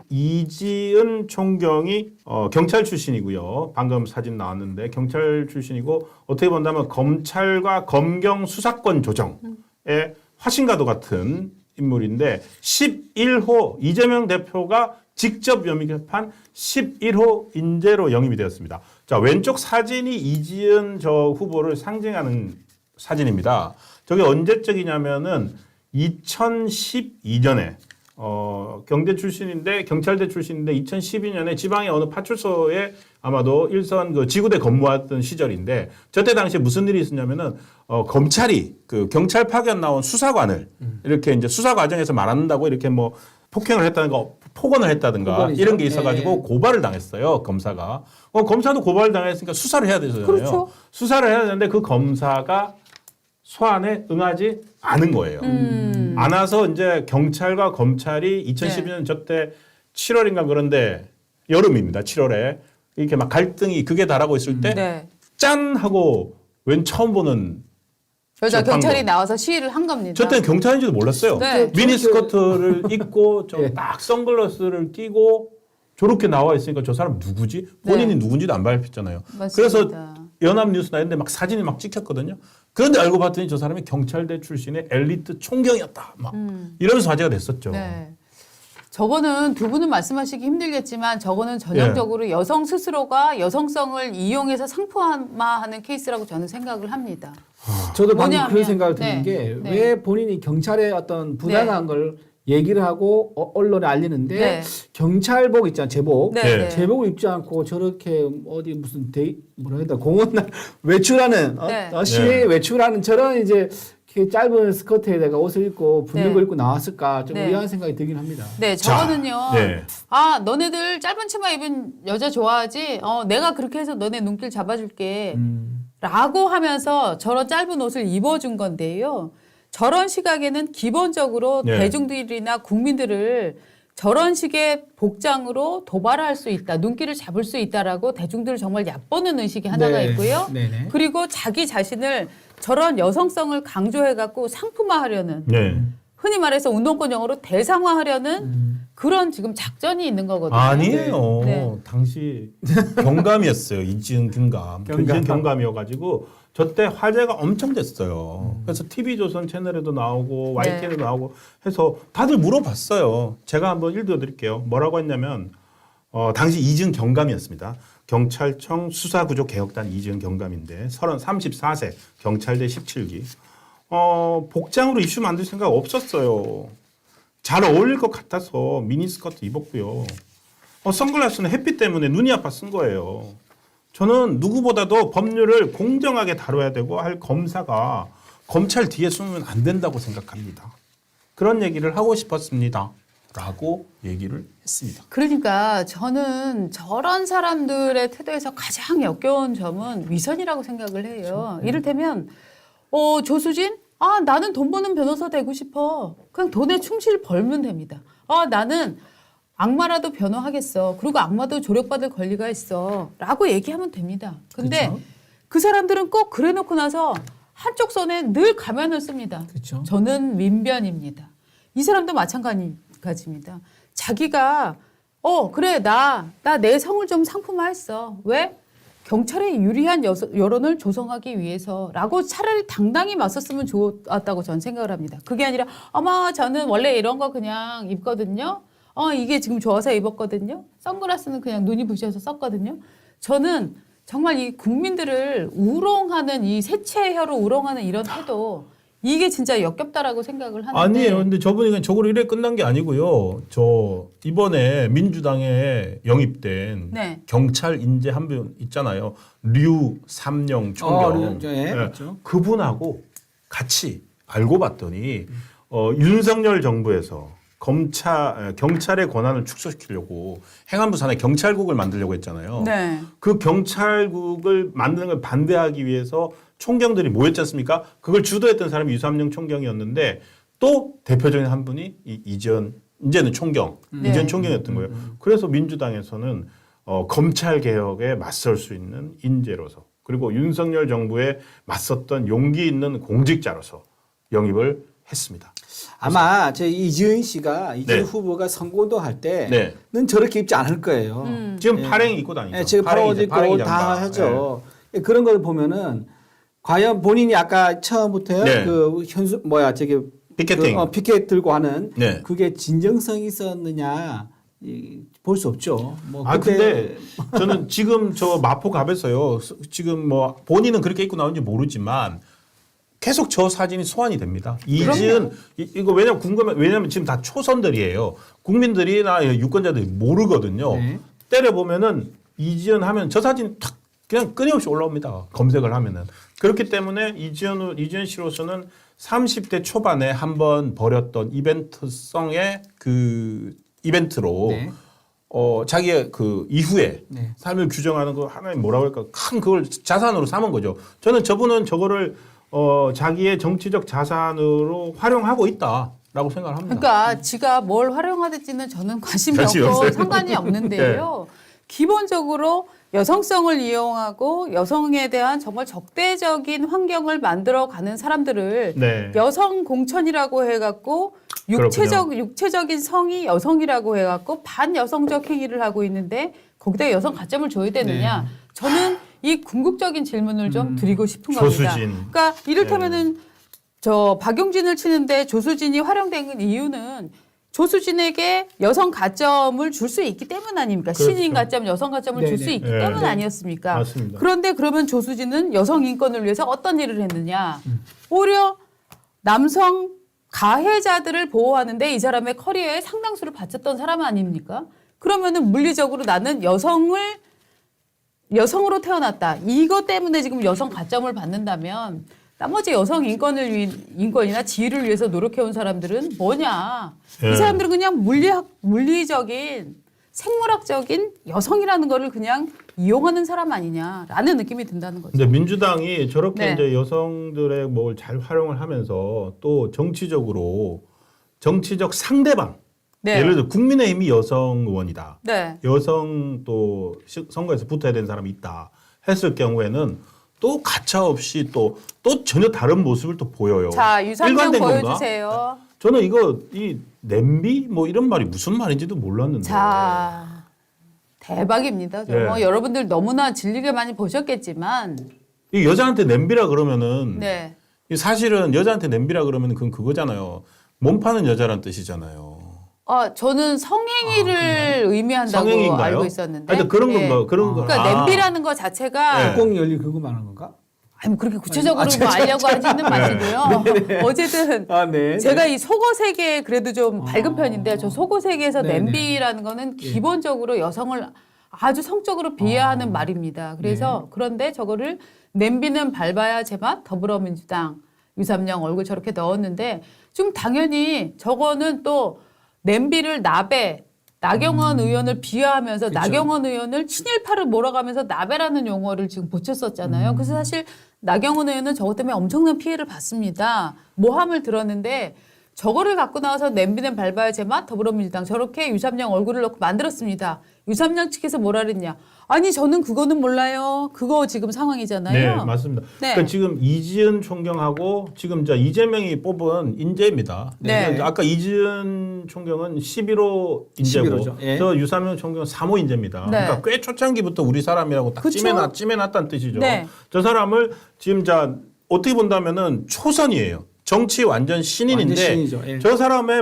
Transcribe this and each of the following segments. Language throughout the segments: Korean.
이지은 총경이 경찰 출신이고요. 방금 사진 나왔는데 경찰 출신이고 어떻게 본다면 검찰과 검경 수사권 조정의 화신과도 같은 인물인데 11호 이재명 대표가 직접 영입한 11호 인재로 영입이 되었습니다. 자, 왼쪽 사진이 이지은 저 후보를 상징하는 사진입니다. 저게 언제적이냐면은 2012년에 경대 출신인데 경찰대 출신인데 2012년에 지방의 어느 파출소에 아마도 일선 그 지구대 근무했던 시절인데 저때 당시에 무슨 일이 있었냐면은 검찰이 그 경찰 파견 나온 수사관을 이렇게 이제 수사 과정에서 말한다고 이렇게 뭐 폭행을 했다든가 폭언을 했다든가 폭언이죠? 이런 게 있어가지고 고발을 당했어요 검사가. 검사도 고발을 당했으니까 수사를 해야 되잖아요. 그렇죠. 수사를 해야 되는데 그 검사가 소환에 응하지 않은 거예요. 안 와서 이제 경찰과 검찰이 2012년 저때 7월인가 그런데 여름입니다. 7월에 이렇게 막 갈등이 극에 달하고 있을 때 네. 짠 하고 웬 처음 보는 여자 저 경찰이 방금. 나와서 시위를 한 겁니다. 저 때는 경찰인지도 몰랐어요. 네. 미니 스커트를 입고 저 예. 딱 선글라스를 끼고 저렇게 나와 있으니까 저 사람 누구지? 본인이 네. 누군지도 안 밝혔잖아요. 맞습니다. 그래서 연합뉴스나 이런 데 막 사진이 막 찍혔거든요. 그런데 알고 봤더니 저 사람이 경찰대 출신의 엘리트 총경이었다. 막 이러면서 화제가 됐었죠. 네. 저거는 두 분은 말씀하시기 힘들겠지만 저거는 전형적으로 여성 스스로가 여성성을 이용해서 상품화하는 케이스라고 저는 생각을 합니다. 저도 방금 뭐냐면, 그런 생각을 드는 네. 게 네. 왜 본인이 경찰의 어떤 부당한 걸 얘기를 하고 언론에 알리는데 네. 경찰복 있잖아 제복 네. 네. 네. 제복을 입지 않고 저렇게 어디 무슨 뭐라 해야 되나 공원 날 외출하는 네. 시외에 네. 외출하는 저런 이제 이렇게 짧은 스커트에다가 옷을 입고 붙는 네. 걸 입고 나왔을까 좀 네. 의아한 생각이 들긴 합니다. 네, 저거는요. 네. 아, 너네들 짧은 치마 입은 여자 좋아하지? 내가 그렇게 해서 너네 눈길 잡아줄게. 라고 하면서 저런 짧은 옷을 입어준 건데요. 저런 시각에는 기본적으로 네. 대중들이나 국민들을 저런 식의 복장으로 도발할 수 있다, 눈길을 잡을 수 있다라고 대중들을 정말 얕보는 의식이 하나가 네. 있고요. 네네. 그리고 자기 자신을 저런 여성성을 강조해갖고 상품화하려는 네. 흔히 말해서 운동권용어로 대상화하려는 그런 지금 작전이 있는 거거든요. 아니에요. 네. 당시 경감이었어요. 이지은 경감. 이지은 경감이어가지고 저때 화제가 엄청 됐어요. 그래서 TV조선 채널에도 나오고 YTN에도 나오고 해서 다들 물어봤어요. 제가 한번 읽어드릴게요. 뭐라고 했냐면 당시 이지은 경감이었습니다. 경찰청 수사구조 개혁단 이지은 경감인데 34세 경찰대 17기. 복장으로 이슈 만들 생각 없었어요. 잘 어울릴 것 같아서 미니스커트 입었고요. 선글라스는 햇빛 때문에 눈이 아파 쓴 거예요. 저는 누구보다도 법률을 공정하게 다뤄야 되고 할 검사가 검찰 뒤에 숨으면 안 된다고 생각합니다. 그런 얘기를 하고 싶었습니다. 라고 얘기를 했습니다. 그러니까 저는 저런 사람들의 태도에서 가장 역겨운 점은 위선이라고 생각을 해요. 이를테면 조수진? 나는 돈 버는 변호사 되고 싶어. 그냥 돈에 충실 벌면 됩니다. 나는 악마라도 변호하겠어. 그리고 악마도 조력받을 권리가 있어. 라고 얘기하면 됩니다. 근데 그쵸? 그 사람들은 꼭 그래 놓고 나서 한쪽 손에 늘 가면을 씁니다. 그쵸? 저는 민변입니다. 이 사람도 마찬가지입니다. 자기가 그래 나 내 성을 좀 상품화했어. 왜? 경찰에 유리한 여론을 조성하기 위해서라고 차라리 당당히 맞섰으면 좋았다고 저는 생각을 합니다. 그게 아니라 어머 저는 원래 이런 거 그냥 입거든요. 이게 지금 좋아서 입었거든요. 선글라스는 그냥 눈이 부셔서 썼거든요. 저는 정말 이 국민들을 우롱하는 이 세체혀로 우롱하는 이런 태도 이게 진짜 역겹다라고 생각을 하는데 아니에요. 근데 저분이 그냥 저거로 이래 끝난 게 아니고요. 저 이번에 민주당에 영입된 네. 경찰 인재 한 분 있잖아요. 류삼영 총경. 네, 그렇죠. 그분하고 같이 알고 봤더니 윤석열 정부에서 경찰의 권한을 축소시키려고 행안부 산하에 경찰국을 만들려고 했잖아요. 네. 그 경찰국을 만드는 걸 반대하기 위해서 총경들이 모였지 않습니까? 그걸 주도했던 사람이 유삼영 총경이었는데 또 대표적인 한 분이 이제는 총경, 네. 이전 총경이었던 거예요. 그래서 민주당에서는 검찰 개혁에 맞설 수 있는 인재로서 그리고 윤석열 정부에 맞섰던 용기 있는 공직자로서 영입을 했습니다. 아마 제 이지은 씨가 이지은 네. 후보가 선거운동 할 때는 네. 저렇게 입지 않을 거예요. 지금 파랭 입고 다니죠. 예, 지금 파란 옷 입고 다 하죠. 예, 그런 걸 보면은 과연 본인이 아까 처음부터 네. 그 현수 저기 피켓팅. 피켓 들고 하는 네. 그게 진정성이 있었느냐 볼 수 없죠. 뭐 근데 저는 지금 저 마포갑에서요. 지금 뭐 본인은 그렇게 입고 나오는지 모르지만 계속 저 사진이 소환이 됩니다. 이지은 이거 왜냐면 왜냐면 지금 다 초선들이에요. 국민들이나 유권자들이 모르거든요. 네. 때려 보면은 이지은 하면 저 사진 탁 그냥 끊임없이 올라옵니다. 검색을 하면은. 그렇기 때문에 이지은 씨로서는 30대 초반에 한번 벌였던 이벤트성의 그 이벤트로 네. 자기의 그 이후에 네. 삶을 규정하는 거 하나의 뭐라고 할까 큰 그걸 자산으로 삼은 거죠. 저는 저분은 저거를 자기의 정치적 자산으로 활용하고 있다라고 생각을 합니다. 그러니까 지가 뭘 활용하든지는 저는 관심이 관심이 없고 없어요. 상관이 없는데요. 기본적으로 여성성을 이용하고 여성에 대한 정말 적대적인 환경을 만들어가는 사람들을 네. 여성 공천이라고 해갖고 육체적인 성이 여성이라고 해갖고 반여성적 행위를 하고 있는데 거기다 여성 가점을 줘야 되느냐? 네. 저는 이 궁극적인 질문을 좀 드리고 싶은 겁니다. 조수진. 그러니까 이를테면은 저 박용진을 치는데 조수진이 활용된 이유는 조수진에게 여성 가점을 줄 수 있기 때문 아닙니까? 그렇죠. 신인 가점, 여성 가점을 줄 수 네네. 있기 네. 때문 네. 아니었습니까? 맞습니다. 그런데 그러면 조수진은 여성 인권을 위해서 어떤 일을 했느냐? 오히려 남성 가해자들을 보호하는데 이 사람의 커리어에 상당수를 바쳤던 사람 아닙니까? 그러면은 물리적으로 나는 여성으로 태어났다. 이것 때문에 지금 여성 가점을 받는다면 나머지 여성 인권이나 지위를 위해서 노력해온 사람들은 뭐냐? 예. 이 사람들은 그냥 물리적인 생물학적인 여성이라는 거를 그냥 이용하는 사람 아니냐라는 느낌이 든다는 거죠. 근데 민주당이 저렇게 네. 이제 여성들의 뭘 잘 활용을 하면서 또 정치적 상대방 네. 예를 들어 국민의힘이 여성 의원이다. 네. 여성 또 선거에서 붙어야 되는 사람이 있다 했을 경우에는 또 가차없이 또 전혀 다른 모습을 또 보여요. 자, 유선명 일관된 건가? 보여주세요. 저는 이 냄비 뭐 이런 말이 무슨 말인지도 몰랐는데. 자, 대박입니다. 예. 뭐 여러분들 너무나 질리게 많이 보셨겠지만, 이 여자한테 냄비라 그러면은 네. 이 사실은 여자한테 냄비라 그러면은 그건 그거잖아요. 몸 파는 여자란 뜻이잖아요. 저는 성행위를 의미한다고 성행위인가요? 알고 있었는데. 하여튼 그런 예. 건가? 그런 거. 그러니까 냄비라는 거 자체가 네. 뚜껑 열리 그거 말하는 건가? 아니 뭐 그렇게 구체적으로 뭐 알려고 하지는 마시고요. 어쨌든 네. 제가 이 속어 세계에 그래도 좀 밝은 편인데 저 속어 세계에서 네네. 냄비라는 거는 기본적으로 여성을 아주 성적으로 비하하는 말입니다. 그래서 그런데 저거를 냄비는 밟아야 제맛 더불어민주당 유삼영 얼굴 저렇게 넣었는데 좀 당연히 저거는 또 냄비를 나경원 의원을 비하하면서 나경원 의원을 친일파를 몰아가면서 나베라는 용어를 지금 붙였었잖아요. 그래서 사실 나경원 의원은 저것 때문에 엄청난 피해를 받습니다. 모함을 들었는데 저거를 갖고 나와서 냄비는 밟아야 제맛 더불어민주당 저렇게 유삼영 얼굴을 넣고 만들었습니다. 유삼영 측에서 뭐라 그랬냐. 아니 저는 그거는 몰라요. 그거 지금 상황이잖아요. 네, 맞습니다. 네. 그러니까 지금 이지은 총경하고 지금 이재명이 뽑은 인재입니다. 네. 그러니까 아까 이지은 총경은 11호 인재고 11호죠. 예. 저 유삼영 총경은 3호 인재입니다. 네. 그러니까 꽤 초창기부터 우리 사람이라고 딱 그쵸? 찜해놨다는 뜻이죠. 네. 저 사람을 지금 어떻게 본다면은 초선이에요. 정치 완전 신인인데 완전 신이죠. 예. 저 사람의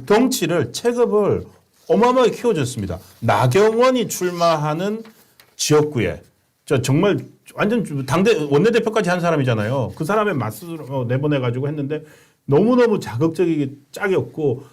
덩치를 체급을 어마어마하게 키워줬습니다. 나경원이 출마하는 지역구에 정말 완전 당대 원내대표까지 한 사람이잖아요. 그 사람의 맞서로 내보내가지고 했는데 너무너무 자극적이게 짝이었고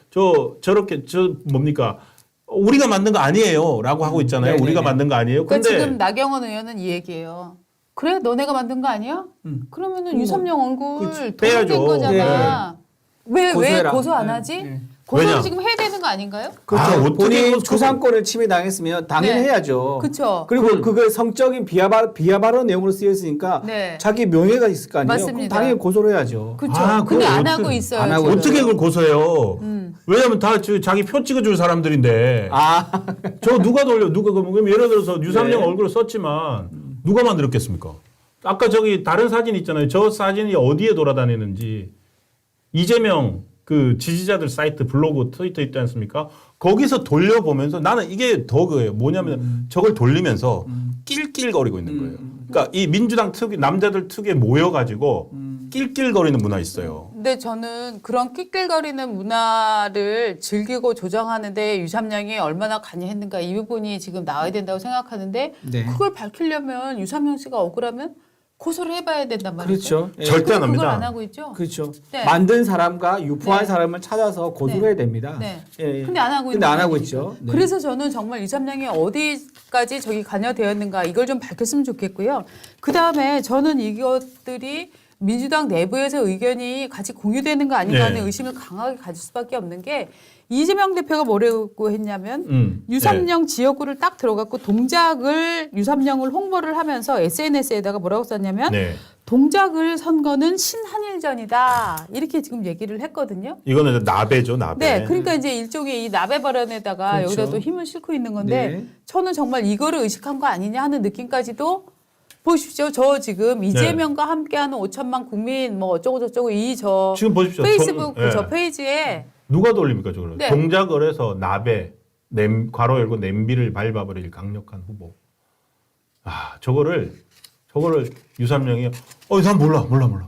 저렇게 뭡니까 우리가 만든 거 아니에요라고 하고 있잖아요. 네네네. 우리가 만든 거 아니에요. 그러니까 근데 지금 나경원 의원은 이 얘기예요. 그래 너네가 만든 거 아니야? 그러면은 유삼영 얼굴 그치, 도둑된 빼야죠. 거잖아. 왜 고소해라. 고소 안 네, 하지? 네. 고소를 왜냐? 지금 해야 되는 거 아닌가요? 그렇죠. 어떻게 본인 그거 주상권을 침해당했으면 당연히 네. 해야죠. 그쵸. 그리고 그걸 성적인 비하 발언 내용으로 쓰였으니까 네. 자기 명예가 있을 거 아니에요. 그럼 맞습니다. 당연히 고소를 해야죠. 그렇죠. 그걸 근데 안 어떻게- 하고 있어요. 안 하고 지금. 어떻게 그걸 고소해요? 왜냐면 다 자기 표 찍어줄 사람들인데. 저 누가 그럼 예를 들어서 유삼영 네. 얼굴을 썼지만 누가 만들었겠습니까? 아까 다른 사진 있잖아요. 저 사진이 어디에 돌아다니는지 이재명 그 지지자들 사이트 블로그 트위터 있지 않습니까? 거기서 돌려보면서 나는 이게 더 그거예요. 뭐냐면 저걸 돌리면서 낄낄거리고 있는 거예요. 그러니까 이 민주당 특유 남자들 특유에 모여가지고 낄낄거리는 문화 있어요. 근데 저는 그런 낄낄거리는 문화를 즐기고 조장하는데 유삼영이 얼마나 관여했는가 이 부분이 지금 나와야 된다고 생각하는데 네. 그걸 밝히려면 유삼영 씨가 억울하면 고소를 해봐야 된단 말이죠. 그렇죠. 예. 절대 안 그걸 합니다. 안 하고 있죠. 그렇죠. 네. 만든 사람과 유포한 네. 사람을 찾아서 고소를 네. 해야 됩니다. 네. 예, 예. 근데 안 하고 근데 있는 안 하고 분들이죠. 있죠. 네. 그래서 저는 정말 유삼영이 어디까지 저기 관여되었는가 이걸 좀 밝혔으면 좋겠고요. 그 다음에 저는 이것들이 민주당 내부에서 의견이 같이 공유되는 거 아닌가 하는 네. 의심을 강하게 가질 수밖에 없는 게 이재명 대표가 뭐라고 했냐면 유삼영 지역구를 딱 들어갔고 동작을 유삼영을 홍보를 하면서 SNS에다가 뭐라고 썼냐면 네. 동작을 선거는 신한일전이다 이렇게 지금 얘기를 했거든요. 이거는 나베죠, 나베. 네, 그러니까 이제 일종의 이 나베 발언에다가 그렇죠. 여기다 또 힘을 싣고 있는 건데 네. 저는 정말 이거를 의식한 거 아니냐 하는 느낌까지도 보십시오. 저 지금 이재명과 함께하는 5천만 국민 뭐 어쩌고 저쩌고 이 저 지금 보십시오. 페이스북 저, 예. 저 페이지에 누가 돌립니까, 저거를? 네. 동작을 해서 나베, 괄호 열고 냄비를 밟아버릴 강력한 후보. 아, 저거를 유삼영이 난 몰라.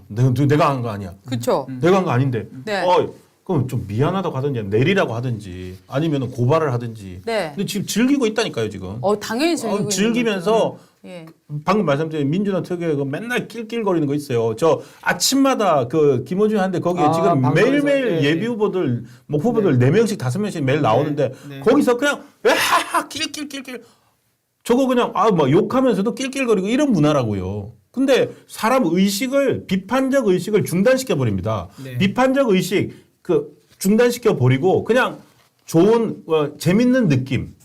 내가 한 거 아니야. 그렇죠. 내가 한 거 아닌데. 네. 그럼 좀 미안하다고 하든지 내리라고 하든지 아니면 고발을 하든지. 네. 근데 지금 즐기고 있다니까요, 지금. 당연히 즐기고 있는 즐기면서 거죠. 예. 방금 말씀드린 민주당 특유의 그 맨날 낄낄거리는 거 있어요. 저 아침마다 그 김어준 한데 거기에 지금 방송에서. 매일매일 네, 예비 후보들 뭐 후보들 네 명씩 5명씩 매일 나오는데 네. 거기서 그냥 하하 낄낄낄낄 저거 그냥 막 욕하면서도 낄낄거리고 이런 문화라고요. 근데 사람 의식을 비판적 의식을 중단시켜 버립니다. 네. 비판적 의식 그 중단시켜 버리고 그냥 좋은 재밌는 느낌.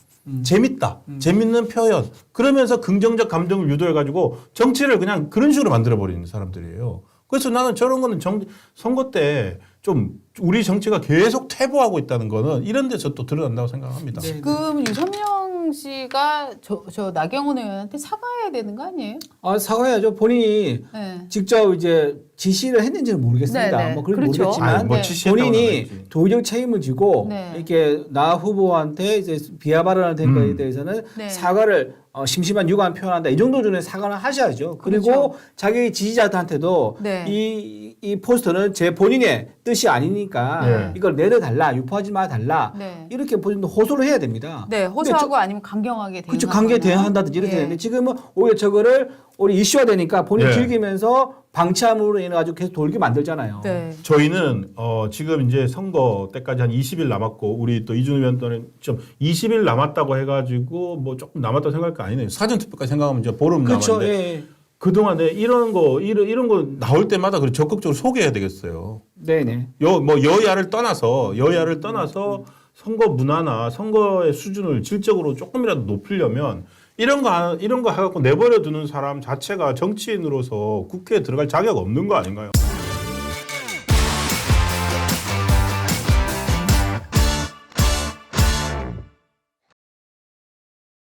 재밌다. 재밌는 표현. 그러면서 긍정적 감정을 유도해 가지고 정치를 그냥 그런 식으로 만들어 버리는 사람들이에요. 그래서 나는 저런 거는 선거 때 좀 우리 정치가 계속 퇴보하고 있다는 거는 이런 데서 또 드러난다고 생각합니다. 네. 지금 유삼영 씨가 저 나경원 의원한테 사과해야 되는 거 아니에요? 사과해야죠. 본인이 네. 직접 이제 지시를 했는지는 모르겠습니다. 네, 네. 뭐 그건 그렇죠. 모르겠지만 뭐 지시했다고는 안 본인이 했지. 도의적 책임을 지고 네. 이렇게 나 후보한테 이제 비하 발언을 된 거에 대해서는 네. 사과를 심심한 유감 표현한다 이 정도 전에 사과를 하셔야죠. 그리고 그렇죠. 자기 지지자들한테도 네. 이 포스터는 제 본인의 뜻이 아니니까 네. 이걸 내려달라, 유포하지 말아달라 네. 이렇게 본인도 호소를 해야 됩니다. 네, 호소하고 아니면 강경하게 그렇죠. 대응하거나. 관계 대응한다든지 이렇게 예. 되는데 지금은 오히려 저거를 우리 이슈화 되니까 본인이 네. 즐기면서 방치함으로 인해 가지고 계속 돌게 만들잖아요. 네. 저희는 지금 이제 선거 때까지 한 20일 남았고 우리 또 이준우 위원장은 좀 20일 남았다고 해가지고 뭐 조금 남았다고 생각할 거 아니네요. 사전 투표까지 생각하면 이제 보름 그렇죠. 남았는데 예. 그동안에 이런 거 나올 때마다 그 적극적으로 소개해야 되겠어요. 네네. 여야를 떠나서 선거 문화나 선거의 수준을 질적으로 조금이라도 높이려면 이런 거 해갖고 내버려 두는 사람 자체가 정치인으로서 국회에 들어갈 자격 없는 거 아닌가요?